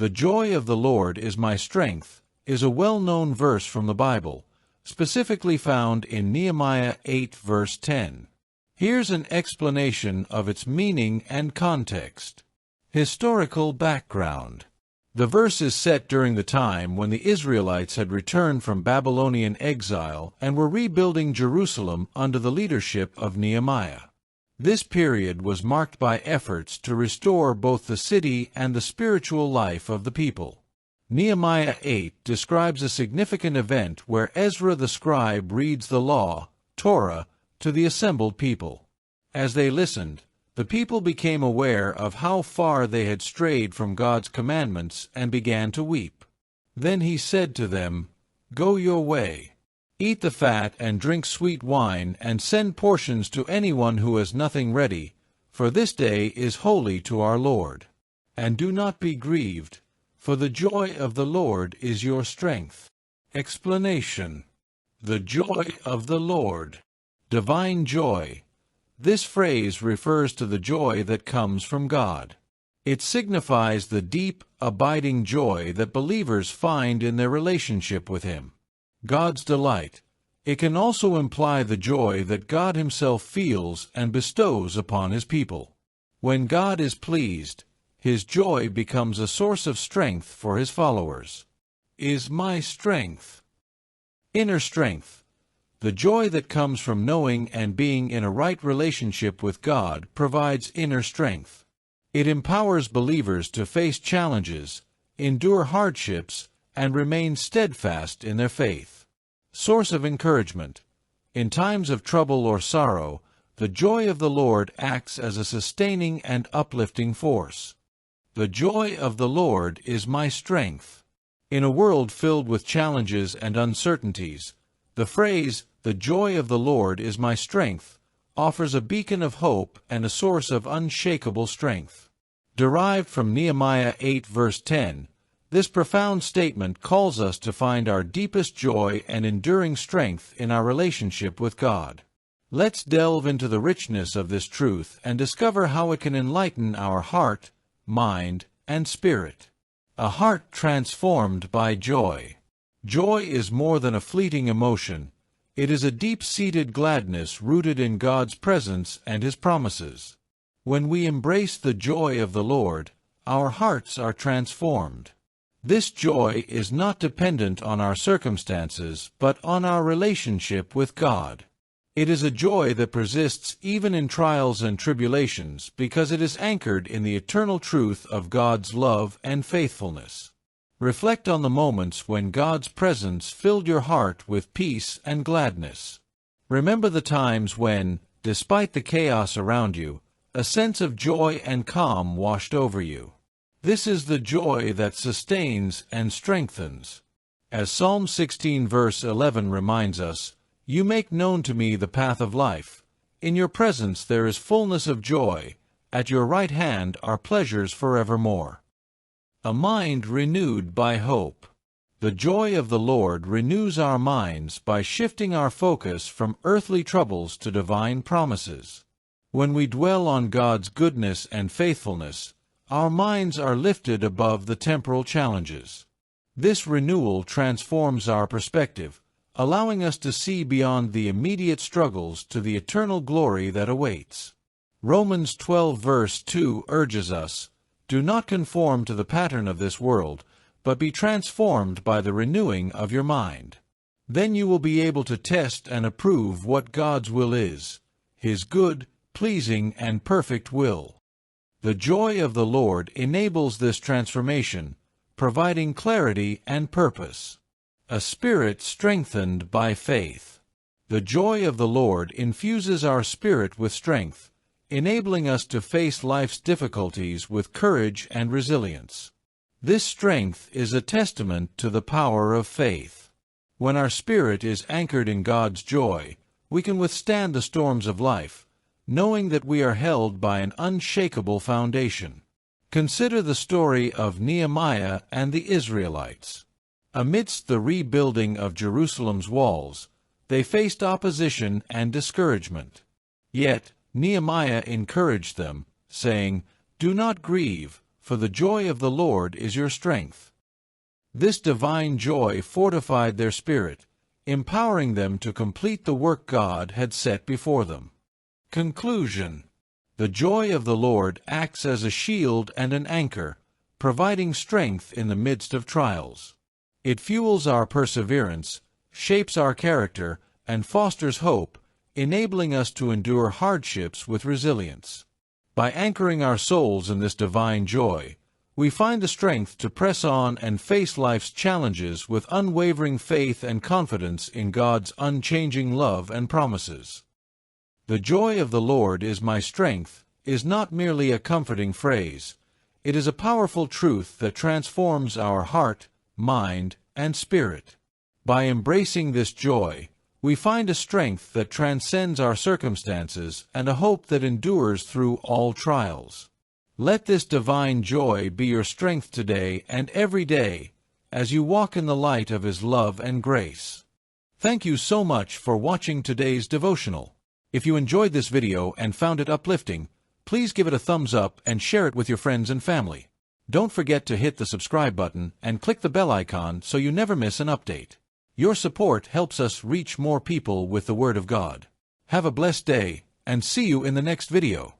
"The joy of the Lord is my strength" is a well-known verse from the Bible, specifically found in Nehemiah 8 verse 10. Here's an explanation of its meaning and context. Historical background. The verse is set during the time when the Israelites had returned from Babylonian exile and were rebuilding Jerusalem under the leadership of Nehemiah. This period was marked by efforts to restore both the city and the spiritual life of the people. Nehemiah 8 describes a significant event where Ezra the scribe reads the law, Torah, to the assembled people. As they listened, the people became aware of how far they had strayed from God's commandments and began to weep. Then he said to them, "Go your way. Eat the fat and drink sweet wine, and send portions to anyone who has nothing ready, for this day is holy to our Lord. And do not be grieved, for the joy of the Lord is your strength." Explanation. The joy of the Lord. Divine joy. This phrase refers to the joy that comes from God. It signifies the deep, abiding joy that believers find in their relationship with Him. God's delight. It can also imply the joy that God Himself feels and bestows upon His people. When God is pleased, His joy becomes a source of strength for His followers. Is my strength. Inner strength. The joy that comes from knowing and being in a right relationship with God provides inner strength. It empowers believers to face challenges, endure hardships, and remain steadfast in their faith. Source of encouragement. In times of trouble or sorrow, the joy of the Lord acts as a sustaining and uplifting force. The joy of the Lord is my strength. In a world filled with challenges and uncertainties, the phrase, "The joy of the Lord is my strength," offers a beacon of hope and a source of unshakable strength. Derived from Nehemiah 8 verse 10, this profound statement calls us to find our deepest joy and enduring strength in our relationship with God. Let's delve into the richness of this truth and discover how it can enlighten our heart, mind, and spirit. A heart transformed by joy. Joy is more than a fleeting emotion. It is a deep-seated gladness rooted in God's presence and His promises. When we embrace the joy of the Lord, our hearts are transformed. This joy is not dependent on our circumstances, but on our relationship with God. It is a joy that persists even in trials and tribulations because it is anchored in the eternal truth of God's love and faithfulness. Reflect on the moments when God's presence filled your heart with peace and gladness. Remember the times when, despite the chaos around you, a sense of joy and calm washed over you. This is the joy that sustains and strengthens. As Psalm 16 verse 11 reminds us, "You make known to me the path of life. In your presence there is fullness of joy. At your right hand are pleasures forevermore." A mind renewed by hope. The joy of the Lord renews our minds by shifting our focus from earthly troubles to divine promises. When we dwell on God's goodness and faithfulness, our minds are lifted above the temporal challenges. This renewal transforms our perspective, allowing us to see beyond the immediate struggles to the eternal glory that awaits. Romans 12 verse 2 urges us, "Do not conform to the pattern of this world, but be transformed by the renewing of your mind. Then you will be able to test and approve what God's will is, His good, pleasing, and perfect will." The joy of the Lord enables this transformation, providing clarity and purpose. A spirit strengthened by faith. The joy of the Lord infuses our spirit with strength, enabling us to face life's difficulties with courage and resilience. This strength is a testament to the power of faith. When our spirit is anchored in God's joy, we can withstand the storms of life, knowing that we are held by an unshakable foundation. Consider the story of Nehemiah and the Israelites. Amidst the rebuilding of Jerusalem's walls, they faced opposition and discouragement. Yet, Nehemiah encouraged them, saying, "Do not grieve, for the joy of the Lord is your strength." This divine joy fortified their spirit, empowering them to complete the work God had set before them. Conclusion. The joy of the Lord acts as a shield and an anchor, providing strength in the midst of trials. It fuels our perseverance, shapes our character, and fosters hope, enabling us to endure hardships with resilience. By anchoring our souls in this divine joy, we find the strength to press on and face life's challenges with unwavering faith and confidence in God's unchanging love and promises. "The joy of the Lord is my strength" is not merely a comforting phrase. It is a powerful truth that transforms our heart, mind, and spirit. By embracing this joy, we find a strength that transcends our circumstances and a hope that endures through all trials. Let this divine joy be your strength today and every day as you walk in the light of His love and grace. Thank you so much for watching today's devotional. If you enjoyed this video and found it uplifting, please give it a thumbs up and share it with your friends and family. Don't forget to hit the subscribe button and click the bell icon so you never miss an update. Your support helps us reach more people with the Word of God. Have a blessed day, and see you in the next video.